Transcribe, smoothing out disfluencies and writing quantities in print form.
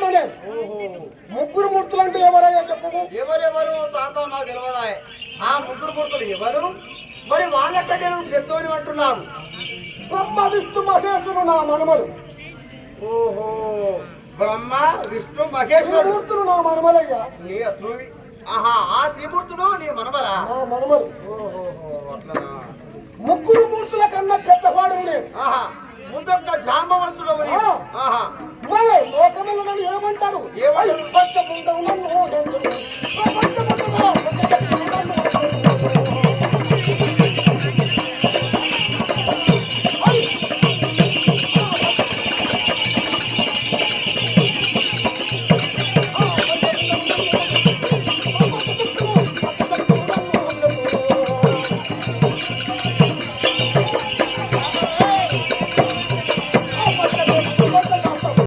మూర్తుడు నేను. ముగ్గురు మూర్తులు అంటే ఎవరయ్యా చెప్పము? ఎవరెవరు తాత మాకు తెలియదా? ఆ ముగ్గురు మూర్తులు ఎవరు? మరి వాళ్ళకంటే నువ్వు పెద్దోని అంటున్నావు. బ్రహ్మ విష్ణు మహేశ్వరుడు నా మనమలు. ఓహో, బ్రహ్మ విష్ణు మహేశ్వరుడు మూర్తులు నా మనమలయ్యా. ఆహా, ఆ త్రిమూర్తులు నీ మనమలా? నా మనమలు. ఓహో, అట్లా. ముగ్గురు మూర్తుల కన్నా పెద్దవాడు నేను. ఆహా, ముందొక్క జాంబవంతుడు. ఆహా, లోకములను ఏమంటారు? ఏమంటారు? పచ్చపుంటావు నన్ను